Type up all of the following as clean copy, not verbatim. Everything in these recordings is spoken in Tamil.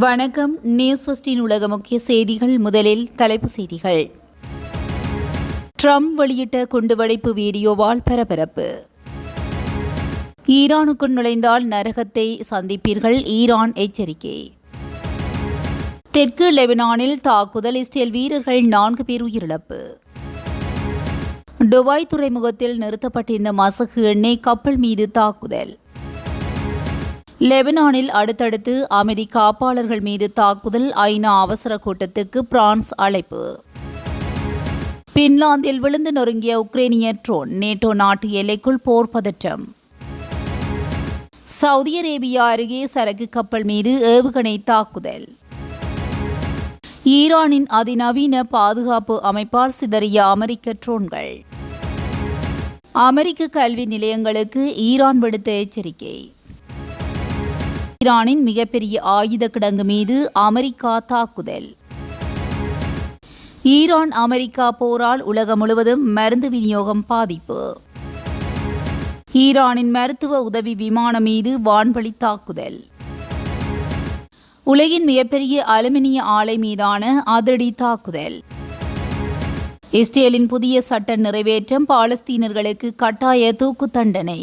வணக்கம். நியூஸ் ஃபர்ஸ்டின் உலக முக்கிய செய்திகள். முதலில் தலைப்புச் செய்திகள். ட்ரம்ப் வெளியிட்ட குண்டுவெடிப்பு வீடியோவால் பரபரப்பு. ஈரானுக்குள் நுழைந்தால் நரகத்தை சந்திப்பீர்கள், ஈரான் எச்சரிக்கை. தெற்கு லெபனானில் தாக்குதல், இஸ்ரேல் வீரர்கள் 4 பேர் உயிரிழப்பு. துபாய் துறைமுகத்தில் நிறுத்தப்பட்டிருந்த மசகு எண்ணெய் கப்பல் மீது தாக்குதல். லெபனானில் அடுத்தடுத்து அமைதி காப்பாளர்கள் மீது தாக்குதல், ஐநா அவசர கூட்டத்துக்கு பிரான்ஸ் அழைப்பு. பின்லாந்தில் விழுந்து நொறுங்கிய உக்ரைனிய ட்ரோன், நேட்டோ நாட்டு எல்லைக்குள் போர் பதற்றம். சவுதி அரேபியா அருகே சரக்கு கப்பல் மீது ஏவுகணை தாக்குதல். ஈரானின் அதிநவீன பாதுகாப்பு அமைப்பால் சிதறிய அமெரிக்க ட்ரோன்கள். அமெரிக்க கல்வி நிலையங்களுக்கு ஈரான் விடுத்த எச்சரிக்கை. ஈரானின் மிகப்பெரிய ஆயுத கிடங்கு மீது அமெரிக்கா தாக்குதல். ஈரான் அமெரிக்கா போரால் உலகம் முழுவதும் மருந்து விநியோகம் பாதிப்பு. ஈரானின் மருத்துவ உதவி விமானம் மீது வான்வழி தாக்குதல். உலகின் மிகப்பெரிய அலுமினிய ஆலை மீதான அதிரடி தாக்குதல். இஸ்ரேலின் புதிய சட்ட நிறைவேற்றம், பாலஸ்தீனர்களுக்கு கட்டாய தூக்கு தண்டனை.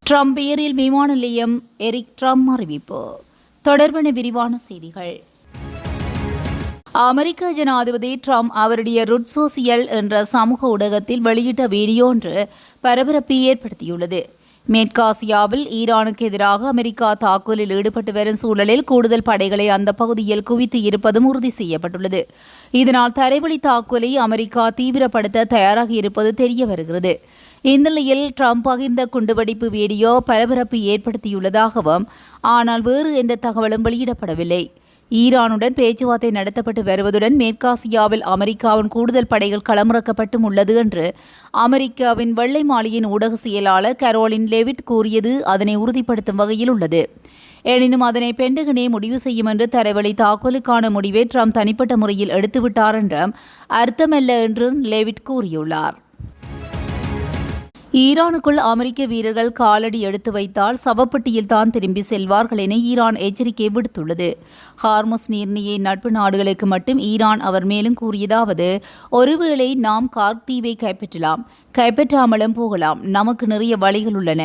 ட்ரம்ப் பெயரில் விமான நிலையம், எரிக் ட்ரம்ப் அறிவிப்பு. தொடர்பான விரிவான செய்திகள். அமெரிக்க ஜனாதிபதி ட்ரம்ப் அவருடைய ருட் சோசியல் என்ற சமூக ஊடகத்தில் வெளியிட்ட வீடியோ ஒன்று பரபரப்பை ஏற்படுத்தியுள்ளது. மேற்காசியாவில் ஈரானுக்கு எதிராக அமெரிக்கா தாக்குதலில் ஈடுபட்டு வரும் சூழலில் கூடுதல் படைகளை அந்த பகுதியில் குவித்து இருப்பதும் உறுதி செய்யப்பட்டுள்ளது. இதனால் தரைவழி தாக்குதலை அமெரிக்கா தீவிரப்படுத்த தயாராக இருப்பது தெரிய வருகிறது. இந்நிலையில் ட்ரம்ப் பகிர்ந்த குண்டுவெடிப்பு வீடியோ பரபரப்பை ஏற்படுத்தியுள்ளதாகவும், ஆனால் வேறு எந்த தகவலும் வெளியிடப்படவில்லை. ஈரானுடன் பேச்சுவார்த்தை நடத்தப்பட்டு வருவதுடன் மேற்காசியாவில் அமெரிக்காவின் கூடுதல் படைகள் களமிறக்கப்பட்டும் உள்ளது என்று அமெரிக்காவின் வெள்ளை மாளிகையின் ஊடக செயலாளர் கரோலின் லெவிட் கூறியது அதனை உறுதிப்படுத்தும் வகையில் உள்ளது. எனினும் அதனை பென்டகனே முடிவு செய்யும் என்று தரைவழி தாக்குதலுக்கான முடிவை ட்ரம்ப் தனிப்பட்ட முறையில் எடுத்துவிட்டார் என்றும் அர்த்தமல்ல என்றும் லெவிட் கூறியுள்ளார். ஈரானுக்குள் அமெரிக்க வீரர்கள் காலடி எடுத்து வைத்தால் சவப்பட்டியில் தான் திரும்பி செல்வார்கள் என ஈரான் எச்சரிக்கை விடுத்துள்ளது. ஹார்முஸ் நீர்நிலை நட்பு நாடுகளுக்கு மட்டும் ஈரான் அவர் மேலும் கூறியதாவது: ஒருவேளை நாம் கார்க் தீவை கைப்பற்றாமலும் போகலாம். நமக்கு நிறைய வழிகள் உள்ளன.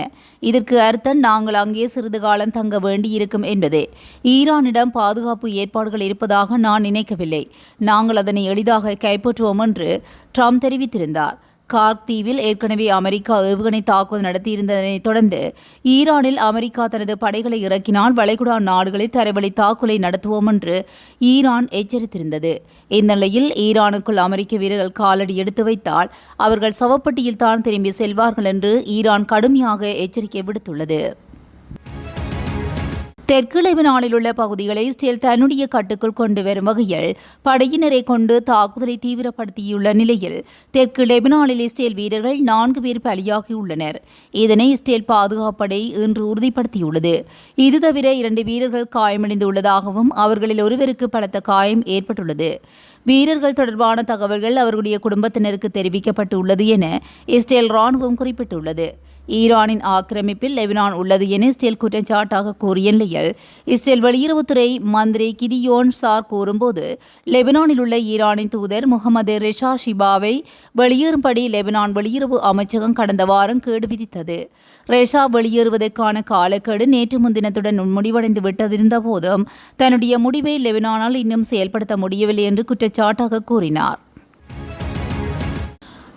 இதற்கு அர்த்தம் நாங்கள் அங்கே சிறிது காலம் தங்க வேண்டியிருக்கும் என்பதே. ஈரானிடம் பாதுகாப்பு ஏற்பாடுகள் இருப்பதாக நான் நினைக்கவில்லை. நாங்கள் அதனை எளிதாக கைப்பற்றுவோம் என்று ட்ரம்ப் தெரிவித்திருந்தார். கார்க் தீவில் ஏற்கனவே அமெரிக்கா ஏவுகணை தாக்குதல் நடத்தியிருந்ததைத் தொடர்ந்து ஈரானில் அமெரிக்கா தனது படைகளை இறக்கினால் வளைகுடா நாடுகளில் தரைவழி தாக்குதலை நடத்துவோம் என்று ஈரான் எச்சரித்திருந்தது. இந்நிலையில் ஈரானுக்குள் அமெரிக்க வீரர்கள் காலடி எடுத்து வைத்தால் அவர்கள் சவப்பட்டியில் தான் திரும்பி செல்வார்கள் என்று ஈரான் கடுமையாக எச்சரிக்கை விடுத்துள்ளது. தெற்கு லெபனானில் உள்ள பகுதிகளை இஸ்ரேல் தன்னுடைய கட்டுக்குள் கொண்டு வரும் வகையில் படையினரை கொண்டு தாக்குதலை தீவிரப்படுத்தியுள்ள நிலையில் தெற்கு லெபனானில் இஸ்ரேல் வீரர்கள் 4 பேர் பலியாகியுள்ளனர். இதனை இஸ்ரேல் பாதுகாப்படை இன்று உறுதிப்படுத்தியுள்ளது. இது தவிர 2 வீரர்கள் காயமடைந்துள்ளதாகவும் அவர்களில் ஒருவருக்கு பலத்த காயம் ஏற்பட்டுள்ளது. வீரர்கள் தொடர்பான தகவல்கள் அவர்களுடைய குடும்பத்தினருக்கு தெரிவிக்கப்பட்டுள்ளது என இஸ்ரேல் ராணுவம் குறிப்பிட்டுள்ளது. ஈரானின் ஆக்கிரமிப்பில் லெபனான் உள்ளது என இஸ்ரேல் குற்றச்சாட்டாக கூறிய நிலையில் இஸ்ரேல் வெளியுறவுத்துறை மந்திரி கிதியோன் சார் கூறும்போது, லெபனானில் உள்ள ஈரானின் தூதர் முகமது ரெஷா ஷிபாவை வெளியேறும்படி லெபனான் வெளியுறவு அமைச்சகம் கடந்த வாரம் கேடு விதித்தது. ரெஷா வெளியேறுவதற்கான காலக்கெடு நேற்று முன்தினத்துடன் முடிவடைந்து விட்டதிருந்த போதும் தன்னுடைய முடிவை லெபனானால் இன்னும் செயல்படுத்த முடியவில்லை என்று குற்றச்சாட்டாக கூறினார்.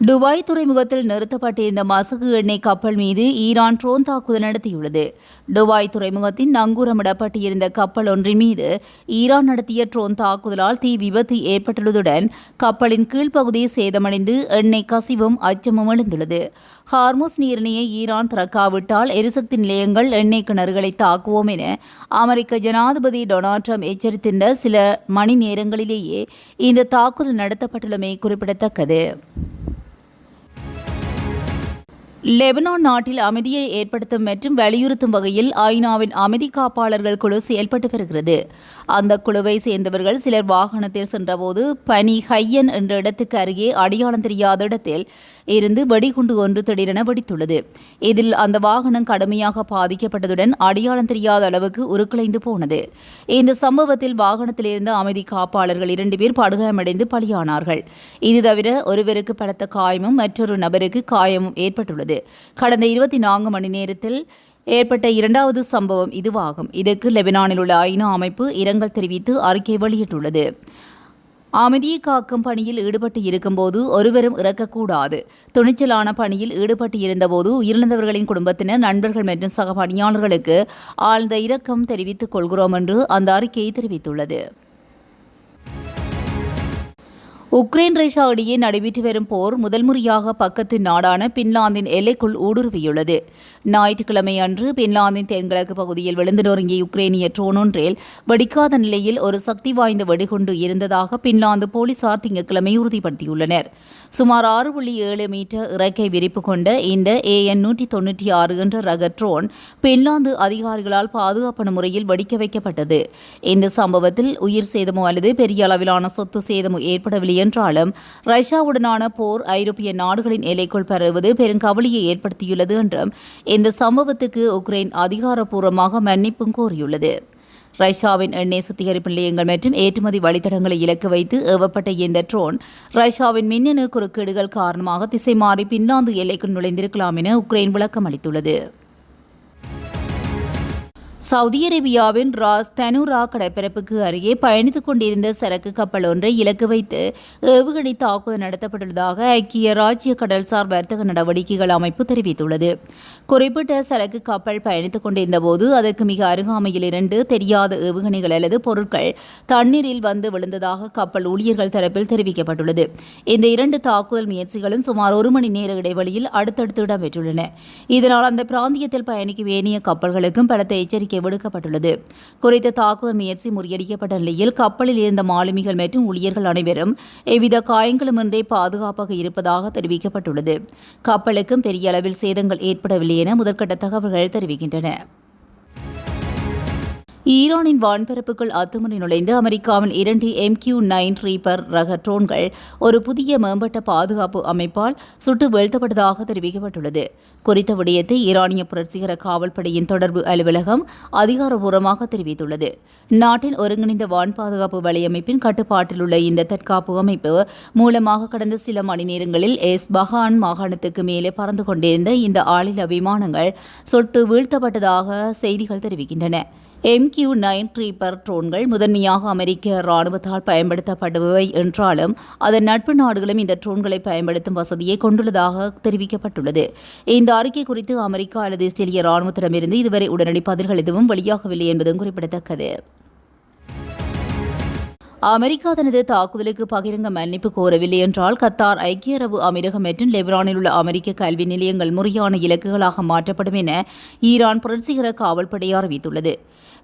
துபாய் துறைமுகத்தில் நிறுத்தப்பட்டிருந்த மசகு எண்ணெய் கப்பல் மீது ஈரான் ட்ரோன் தாக்குதல் நடத்தியுள்ளது. துபாய் துறைமுகத்தின் நங்கூரமிடப்பட்டிருந்த கப்பல் ஒன்றின் மீது ஈரான் நடத்திய ட்ரோன் தாக்குதலால் தீ விபத்து ஏற்பட்டுள்ளதுடன் கப்பலின் கீழ்ப்பகுதி சேதமடைந்து எண்ணெய் கசிவும் அச்சமும் எழுந்துள்ளது. ஹார்முஸ் நீரிணையை ஈரான் திறக்காவிட்டால் எரிசக்தி நிலையங்கள், எண்ணெய் கிணறுகளை தாக்குவோம் என அமெரிக்க ஜனாதிபதி டொனால்ட் ட்ரம்ப் எச்சரித்திருந்த சில மணி நேரங்களிலேயே இந்த தாக்குதல் நடத்தப்பட்டுள்ளமை குறிப்பிடத்தக்கது. லெபனான் நாட்டில் அமைதியை ஏற்படுத்தும் மற்றும் வலியுறுத்தும் வகையில் ஐநாவின் அமைதி காப்பாளர்கள் குழு செயல்பட்டு வருகிறது. அந்த குழுவை சேர்ந்தவர்கள் சிலர் வாகனத்தில் சென்றபோது பனி ஹையன் என்ற இடத்துக்கு அருகே அடையாளம் தெரியாத இடத்தில் இருந்து வெடிகுண்டு ஒன்று திடீரென வெடித்துள்ளது. இதில் அந்த வாகனம் கடுமையாக பாதிக்கப்பட்டதுடன் அடையாளம் தெரியாத அளவுக்கு உருக்குலைந்து போனது. இந்த சம்பவத்தில் வாகனத்தில் இருந்த அமைதி காப்பாளர்கள் 2 பேர் படுகாயமடைந்து பலியானார்கள். இது தவிர ஒருவருக்கு பலத்த காயமும் மற்றொரு நபருக்கு காயமும் ஏற்பட்டுள்ளது. கடந்த 24 மணி நேரத்தில் ஏற்பட்ட 2வது சம்பவம் இதுவாகும். இதற்கு லெபனானில் உள்ள ஐநா அமைப்பு இரங்கல் தெரிவித்து அறிக்கை வெளியிட்டுள்ளது. அமைதியை காக்கும் பணியில் ஈடுபட்டு இருக்கும்போது ஒருவரும் இறக்கக்கூடாது. துணிச்சலான பணியில் ஈடுபட்டு இருந்தபோது உயிரிழந்தவர்களின் குடும்பத்தினர், நண்பர்கள் மற்றும் சக பணியாளர்களுக்கு ஆழ்ந்த இரக்கம் தெரிவித்துக் கொள்கிறோம் என்று அந்த அறிக்கை தெரிவித்துள்ளது. உக்ரைன் ரஷ்யா இடையே நடைபெற்று வரும் போர் முதல் முறையாக பக்கத்து நாடான பின்லாந்தின் எல்லைக்குள் ஊடுருவியுள்ளது. ஞாயிற்றுக்கிழமை அன்று பின்லாந்தின் தென்கிழக்கு பகுதியில் விழுந்து நொறுங்கிய யுக்ரேனிய ட்ரோன் ஒன்றில் வெடிக்காத நிலையில் ஒரு சக்தி வாய்ந்த வெடிகுண்டு இருந்ததாக பின்லாந்து போலீசார் திங்கட்கிழமை உறுதிப்படுத்தியுள்ளனர். சுமார் 6.7 மீட்டர் இறக்கை விரிப்பு கொண்ட இந்த AN-196 என்ற ரக ட்ரோன் பின்லாந்து அதிகாரிகளால் பாதுகாப்பான முறையில் வெடிக்க வைக்கப்பட்டது. இந்த சம்பவத்தில் உயிர் சேதமோ அல்லது பெரிய அளவிலான சொத்து சேதமோ ஏற்படவில்லை என்றாலும் ரஷ்யாவுடனான போர் ஐரோப்பிய நாடுகளின் எல்லைக்குள் பரவுவது பெருங்கவலையை ஏற்படுத்தியுள்ளது என்றும் இந்த சம்பவத்துக்கு உக்ரைன் அதிகாரப்பூர்வமாக மன்னிப்பும் கோரியுள்ளது. ரஷ்யாவின் எண்ணெய் சுத்திகரிப்பு நிலையங்கள் மற்றும் ஏற்றுமதி வழித்தடங்களை இலக்கு வைத்து ஏவப்பட்ட இந்த ட்ரோன் ரஷ்யாவின் மின்னணு குறுக்கீடுகள் காரணமாக திசை மாறி பின்லாந்து எல்லைக்குள் நுழைந்திருக்கலாம் என உக்ரைன் விளக்கம் அளித்துள்ளது. சவுதி அரேபியாவின் ராஸ் தனுரா கடற்பரப்புக்கு அருகே பயணித்துக் கொண்டிருந்த சரக்கு கப்பல் ஒன்றை இலக்கு வைத்து ஏவுகணை தாக்குதல் நடத்தப்பட்டுள்ளதாக ஐக்கிய ராஜ்ய கடல்சார் வர்த்தக நடவடிக்கைகள் அமைப்பு தெரிவித்துள்ளது. குறிப்பிட்ட சரக்கு கப்பல் பயணித்துக் கொண்டிருந்தபோது அதற்கு மிக அருகாமையில் 2 தெரியாத ஏவுகணைகள் அல்லது பொருட்கள் தண்ணீரில் வந்து விழுந்ததாக கப்பல் ஊழியர்கள் தரப்பில் தெரிவிக்கப்பட்டுள்ளது. இந்த 2 தாக்குதல் முயற்சிகளும் சுமார் 1 மணி நேர இடைவெளியில் அடுத்தடுத்து இடம்பெற்றுள்ளன. இதனால் அந்த பிராந்தியத்தில் பயணிக்கும் ஏனைய கப்பல்களுக்கும் பலத்த எச்சரிக்கை விடுக்கப்பட்டுள்ளது. குறித்த தாக்குதல் முயற்சி முறியடிக்கப்பட்ட நிலையில் கப்பலில் இருந்த மாலுமிகள் மற்றும் ஊழியர்கள் அனைவரும் எவ்வித காயங்களுமின்றி பாதுகாப்பாக இருப்பதாக தெரிவிக்கப்பட்டுள்ளது. கப்பலுக்கும் பெரிய அளவில் சேதங்கள் ஏற்படவில்லை என முதற்கட்ட தகவல்கள் தெரிவிக்கின்றன. ஈரானின் வான்பரப்புக்குள் அத்துமீறி நுழைந்து அமெரிக்காவின் 2 MQ-9 ரீப்பர் ரக ட்ரோன்கள் ஒரு புதிய மேம்பட்ட பாதுகாப்பு அமைப்பால் சுட்டு வீழ்த்தப்பட்டதாக தெரிவிக்கப்பட்டுள்ளது. குறித்த விடயத்தை ஈரானிய புரட்சிகர காவல்படையின் தொடர்பு அலுவலகம் அதிகாரப்பூர்வமாக தெரிவித்துள்ளது. நாட்டின் ஒருங்கிணைந்த வான் பாதுகாப்பு வலையமைப்பின் கட்டுப்பாட்டில் உள்ள இந்த தற்காப்பு அமைப்பு மூலமாக கடந்த சில மணி நேரங்களில் எஸ்பஹான் மாகாணத்துக்கு மேலே பறந்து கொண்டிருந்த இந்த ஆளில்லா விமானங்கள் சுட்டு வீழ்த்தப்பட்டதாக செய்திகள் தெரிவிக்கின்றன. MQ-9 ரீப்பர் ட்ரோன்கள் முதன்மையாக அமெரிக்க இராணுவத்தால் பயன்படுத்தப்படுபவை என்றாலும் அதன் நட்பு நாடுகளும் இந்த ட்ரோன்களை பயன்படுத்தும் வசதியை கொண்டுள்ளதாக தெரிவிக்கப்பட்டுள்ளது. இந்த அறிக்கை குறித்து அமெரிக்கா அல்லது இஸ்ரேலிய இராணுவத்திடமிருந்து இதுவரை உடனடி பதில்கள் எதுவும் வெளியாகவில்லை என்பதும் குறிப்பிடத்தக்கது. அமெரிக்கா தனது தாக்குதலுக்கு பகிரங்க மன்னிப்பு கோரவில்லை என்றால் கத்தார், ஐக்கிய அரபு அமீரகம் மற்றும் லெபனானில் உள்ள அமெரிக்க கல்வி நிலையங்கள் முறையான இலக்குகளாக மாற்றப்படும் என ஈரான் புரட்சிகர காவல்படை அறிவித்துள்ளது.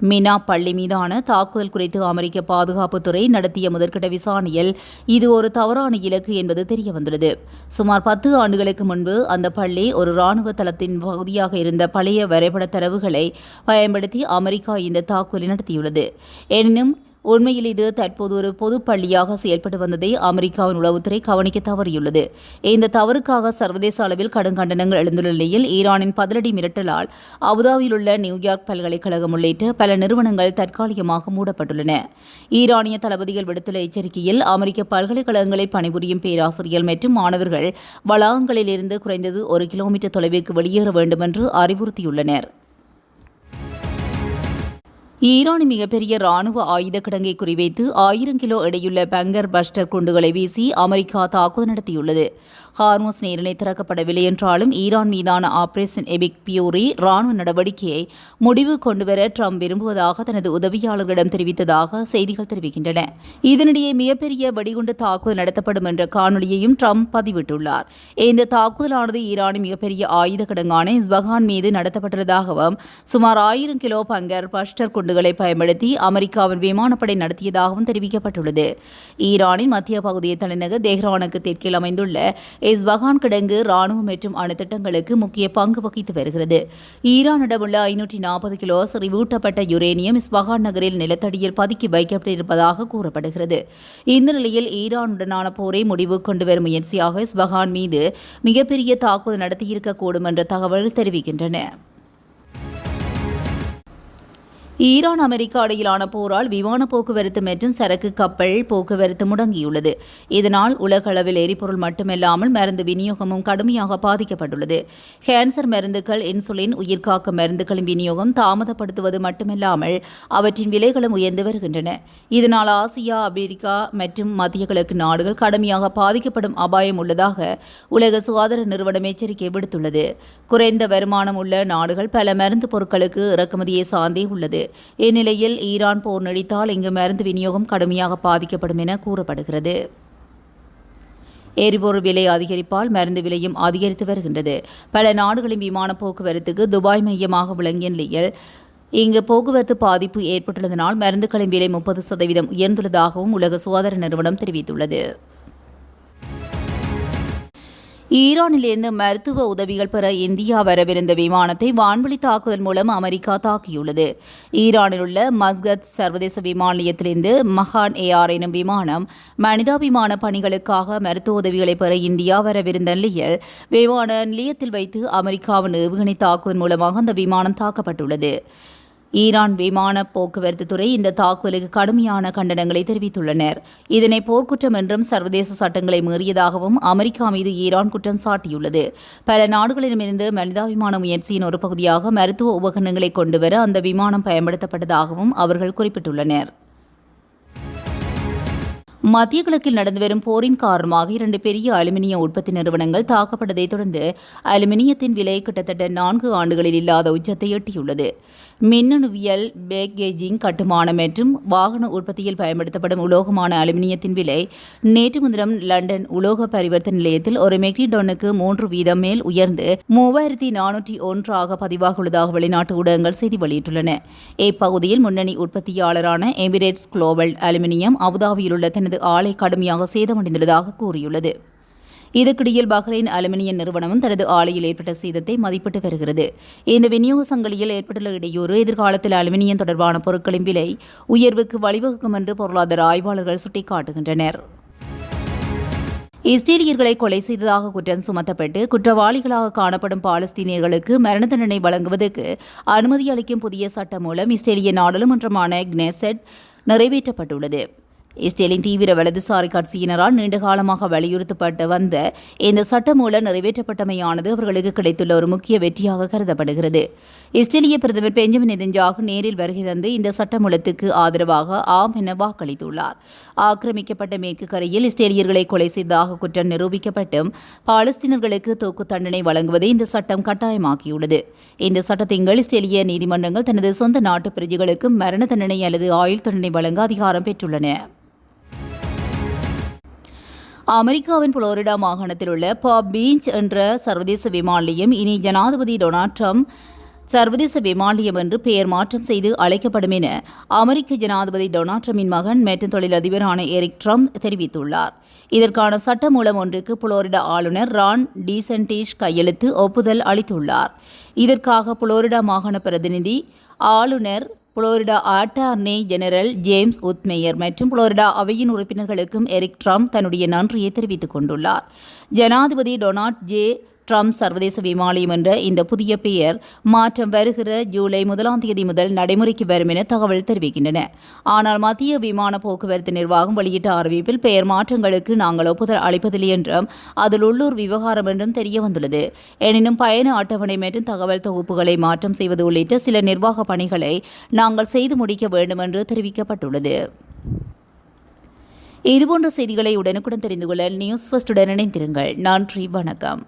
மினா பள்ளி மீதான தாக்குதல் குறித்து அமெரிக்க பாதுகாப்புத்துறை நடத்திய முதற்கட்ட விசாரணையில் இது ஒரு தவறான இலக்கு என்பது தெரியவந்துள்ளது. சுமார் 10 ஆண்டுகளுக்கு முன்பு அந்த பள்ளி ஒரு இராணுவ தளத்தின் பகுதியாக இருந்த பழைய வரைபட தரவுகளை பயன்படுத்தி அமெரிக்கா இந்த தாக்குதலை நடத்தியுள்ளது. எனினும் உண்மையில் இது தற்போது ஒரு பொது பள்ளியாக செயல்பட்டு வந்ததை அமெரிக்காவின் உளவுத்துறை கவனிக்க தவறியுள்ளது. இந்த தவறுக்காக சர்வதேச அளவில் கடும் கண்டனங்கள் எழுந்துள்ள நிலையில் ஈரானின் பதிலடி மிரட்டலால் அபுதாபியில் உள்ள நியூயார்க் பல்கலைக்கழகம் உள்ளிட்ட பல நிறுவனங்கள் தற்காலிகமாக மூடப்பட்டுள்ளன. ஈரானிய தளபதிகள் விடுத்துள்ள எச்சரிக்கையில் அமெரிக்க பல்கலைக்கழகங்களில் பணிபுரியும் பேராசிரியர்கள் மற்றும் மாணவர்கள் வளாகங்களில் இருந்து குறைந்தது 1 கிலோமீட்டர் தொலைவிற்கு வெளியேற வேண்டும் என்று அறிவுறுத்தியுள்ளனர். ஈரானின் மிகப்பெரிய ராணுவ ஆயுத கிடங்கை குறிவைத்து 1000 கிலோ எடையுள்ள பங்கர் பஸ்டர் குண்டுகளை வீசி அமெரிக்கா தாக்குதல் நடத்தியுள்ளது. ஹார்மோஸ் நீரிணை திறக்கப்படவில்லை என்றாலும் ஈரான் மீதான ஆபரேஷன் எபிக் பியூரி ராணுவ நடவடிக்கையை முடிவு கொண்டுவர ட்ரம்ப் விரும்புவதாக தனது உதவியாளர்களிடம் தெரிவித்ததாக செய்திகள் தெரிவிக்கின்றன. இதனிடையே மிகப்பெரிய வெடிகுண்டு தாக்குதல் நடத்தப்படும் என்ற காணொலியையும் ட்ரம்ப் பதிவிட்டுள்ளார். இந்த தாக்குதலானது ஈரானின் மிகப்பெரிய ஆயுத கிடங்கான இஸ்பஹான் மீது நடத்தப்பட்டுள்ளதாகவும் சுமார் 1000 கிலோ பங்கர் பஸ்டர் குண்டுகள் தாக்குதல்களை பயன்படுத்தி அமெரிக்காவின் விமானப்படை நடத்தியதாகவும் தெரிவிக்கப்பட்டுள்ளது. ஈரானின் மத்திய பகுதியை தலைநகர் தெஹ்ரானுக்கு தெற்கில் அமைந்துள்ள இஸ்பஹான் கிடங்கு ராணுவ மற்றும் அணுத்திட்டங்களுக்கு முக்கிய பங்கு வகித்து வருகிறது. ஈரானிடமுள்ள 540 கிலோ செறிவூட்டப்பட்ட யுரேனியம் இஸ்பஹான் நகரில் நிலத்தடியில் பதுக்கி வைக்கப்பட்டிருப்பதாக கூறப்படுகிறது. இந்த நிலையில் ஈரானுடனான போரை முடிவு கொண்டு வரும் முயற்சியாக இஸ்பஹான் மீது மிகப்பெரிய தாக்குதல் நடத்தியிருக்கக்கூடும் என்ற தகவல்கள் தெரிவிக்கின்றன. ஈரான் அமெரிக்கா இடையிலான போரால் விமான போக்குவரத்து மற்றும் சரக்கு கப்பல் போக்குவரத்து முடங்கியுள்ளது. இதனால் உலகளவில் எரிபொருள் மட்டுமல்லாமல் மருந்து விநியோகமும் கடுமையாக பாதிக்கப்பட்டுள்ளது. கேன்சர் மருந்துகள், இன்சுலின், உயிர்காக்கும் மருந்துகளின் விநியோகம் தாமதப்படுத்துவது மட்டுமல்லாமல் அவற்றின் விலைகளும் உயர்ந்து வருகின்றன. இதனால் ஆசியா, அமெரிக்கா மற்றும் மத்திய கிழக்கு நாடுகள் கடுமையாக பாதிக்கப்படும் அபாயம் உள்ளதாக உலக சுகாதார நிறுவனம் எச்சரிக்கை விடுத்துள்ளது. குறைந்த வருமானம் உள்ள நாடுகள் பல மருந்து பொருட்களுக்கு இறக்குமதியை சார்ந்தே உள்ளது. இந்நிலையில் ஈரான் போர் நீடித்தால் இங்கு மருந்து விநியோகம் கடுமையாக பாதிக்கப்படும் என கூறப்படுகிறது. எரிபொருள் விலை அதிகரிப்பால் மருந்து விலையும் அதிகரித்து வருகின்றது. பல நாடுகளின் விமான போக்குவரத்துக்கு துபாய் மையமாக விளங்கிய நிலையில் இங்கு போக்குவரத்து பாதிப்பு ஏற்பட்டுள்ளதனால் மருந்துகளின் விலை 30% உயர்ந்துள்ளதாகவும் உலக சுகாதார நிறுவனம் தெரிவித்துள்ளது. ஈரானிலிருந்து மருத்துவ உதவிகள் பெற இந்தியா வரவிருந்த விமானத்தை வான்வழி தாக்குதல் மூலம் அமெரிக்கா தாக்கியுள்ளது. ஈரானில் உள்ள மஸ்கத் சர்வதேச விமான நிலையத்திலிருந்து மஹான் ஏஆர் எனும் விமானம் மனிதாபிமான பணிகளுக்காக மருத்துவ உதவிகளை பெற இந்தியா வரவிருந்த நிலையில் விமான நிலையத்தில் வைத்து அமெரிக்காவின் ஏவுகணை தாக்குதல் மூலமாக அந்த விமானம் தாக்கப்பட்டுள்ளது. ஈரான் விமான போக்குவரத்து துறை இந்த தாக்குதலுக்கு கடுமையான கண்டனங்களை தெரிவித்துள்ளனர். இதனை போர்க்குற்றம் என்றும் சர்வதேச சட்டங்களை மீறியதாகவும் அமெரிக்கா மீது ஈரான் குற்றம் சாட்டியுள்ளது. பல நாடுகளிடமிருந்து மனிதாபிமான முயற்சியின் ஒரு பகுதியாக மருத்துவ உபகரணங்களை கொண்டுவர அந்த விமானம் பயன்படுத்தப்பட்டதாகவும் அவர்கள் குறிப்பிட்டுள்ளனர். மத்திய கிழக்கில் நடந்து வரும் போரின் காரணமாக 2 பெரிய அலுமினிய உற்பத்தி நிறுவனங்கள் தாக்கப்பட்டதைத் தொடர்ந்து அலுமினியத்தின் விலை கிட்டத்தட்ட 4 ஆண்டுகளில் இல்லாத உச்சத்தை எட்டியுள்ளது. மின்னணுவியல், பேக்கேஜிங், கட்டுமானம் மற்றும் வாகன உற்பத்தியில் பயன்படுத்தப்படும் உலோகமான அலுமினியத்தின் விலை நேற்று முன்தினம் லண்டன் உலோக பரிவர்த்தனை நிலையத்தில் ஒரு மெட்ரிக் டன்னுக்கு 3% மேல் உயர்ந்து 3401 பதிவாகியுள்ளதாக வெளிநாட்டு ஊடகங்கள் செய்தி வெளியிட்டுள்ளன. இப்பகுதியில் முன்னணி உற்பத்தியாளரான எமிரேட்ஸ் குளோபல் அலுமினியம் அபுதாபியில் உள்ள தனது ஆலை கடுமையாக சேதமடைந்துள்ளதாக கூறியுள்ளது. இதற்கிடையில் பஹ்ரைன் அலுமினிய நிறுவனமும் தனது ஆலையில் ஏற்பட்ட சேதத்தை மதிப்பிட்டு வருகிறது. இந்த விநியோக சங்கிலியில் ஏற்பட்டுள்ள இடையூறு எதிர்காலத்தில் அலுமினியம் தொடர்பான பொருட்களின் விலை உயர்வுக்கு வழிவகுக்கும் என்று பொருளாதார ஆய்வாளர்கள் சுட்டிக்காட்டுகின்றனர். இஸ்ரேலியர்களை கொலை செய்ததாக குற்றம் சுமத்தப்பட்டு குற்றவாளிகளாக காணப்படும் பாலஸ்தீனியர்களுக்கு மரண தண்டனை வழங்குவதற்கு அனுமதி அளிக்கும் புதிய சட்டம் மூலம் இஸ்ரேலிய நாடாளுமன்றமான கினெசெட் நிறைவேற்றப்பட்டுள்ளது. இஸ்ரேலின் தீவிர வலதுசாரி கட்சியினரால் நீண்டகாலமாக வலியுறுத்தப்பட்டு வந்த இந்த சட்டம் மூலம் நிறைவேற்றப்பட்டமையானது அவர்களுக்கு கிடைத்துள்ள ஒரு முக்கிய வெற்றியாக கருதப்படுகிறது. இஸ்ரேலிய பிரதமர் பெஞ்சமின் நெதன்யாகு நேரில் வருகை தந்து இந்த சட்டமூலத்துக்கு ஆதரவாக ஆம் என வாக்களித்துள்ளார். ஆக்கிரமிக்கப்பட்ட மேற்கு கரையில் இஸ்ரேலியர்களை கொலை செய்ததாக குற்றம் நிரூபிக்கப்பட்டும் பாலஸ்தீனர்களுக்கு தூக்கு தண்டனை வழங்குவதை இந்த சட்டம் கட்டாயமாக்கியுள்ளது. இந்த சட்டத்தின் கீழ் இஸ்ரேலிய நீதிமன்றங்கள் தனது சொந்த நாட்டு பிரஜைகளுக்கு மரண தண்டனை அல்லது ஆயுள் தண்டனை வழங்க அதிகாரம் பெற்றுள்ளன. அமெரிக்காவின் புளோரிடா மாகாணத்தில் உள்ள பாம் பீச் என்ற சர்வதேச விமான நிலையம் இனி ஜனாதிபதி டொனால்ட் ட்ரம்ப் சர்வதேச விமான நிலையம் என்று பெயர் மாற்றம் செய்து அழைக்கப்படும் என அமெரிக்க ஜனாதிபதி டொனால்ட் ட்ரம்பின் மகன் மற்றும் தொழிலதிபரான எரிக் ட்ரம்ப் தெரிவித்துள்ளார். இதற்கான சட்டமூலம் ஒன்றுக்கு புளோரிடா ஆளுநர் ரான் டிசென்டிஸ் கையெழுத்து ஒப்புதல் அளித்துள்ளார். இதற்காக புளோரிடா மாகாண பிரதிநிதி ஆளுநர், புளோரிடா அட்டார்னி ஜெனரல் ஜேம்ஸ் உத்மேயர் மற்றும் புளோரிடா அவையின் உறுப்பினர்களுக்கும் எரிக் ட்ரம்ப் தன்னுடைய நன்றியை தெரிவித்துக் கொண்டுள்ளார். ஜனாதிபதி டொனால்ட் ஜே ட்ரம்ப் சர்வதேச விமான நிலையம் என்ற இந்த புதிய பெயர் மாற்றம் வருகிற ஜூலை 1 முதல் நடைமுறைக்கு வரும் என தகவல் தெரிவிக்கின்றன. ஆனால் மத்திய விமான போக்குவரத்து நிர்வாகம் வெளியிட்ட அறிவிப்பில் பெயர் மாற்றங்களுக்கு நாங்கள் ஒப்புதல் அளிப்பதில்லை என்றும் அதில் உள்ளூர் விவகாரம் என்றும் தெரிய வந்துள்ளது. எனினும் பயண அட்டவணை மற்றும் தகவல் தொகுப்புகளை மாற்றம் செய்வது உள்ளிட்ட சில நிர்வாக பணிகளை நாங்கள் செய்து முடிக்க வேண்டும் என்று தெரிவிக்கப்பட்டுள்ளது. இதுபோன்ற செய்திகளை உடனுக்குடன் தெரிந்து கொள்ள நியூஸ் ஃபர்ஸ்டுடன் இணைந்திருங்கள். நன்றி, வணக்கம்.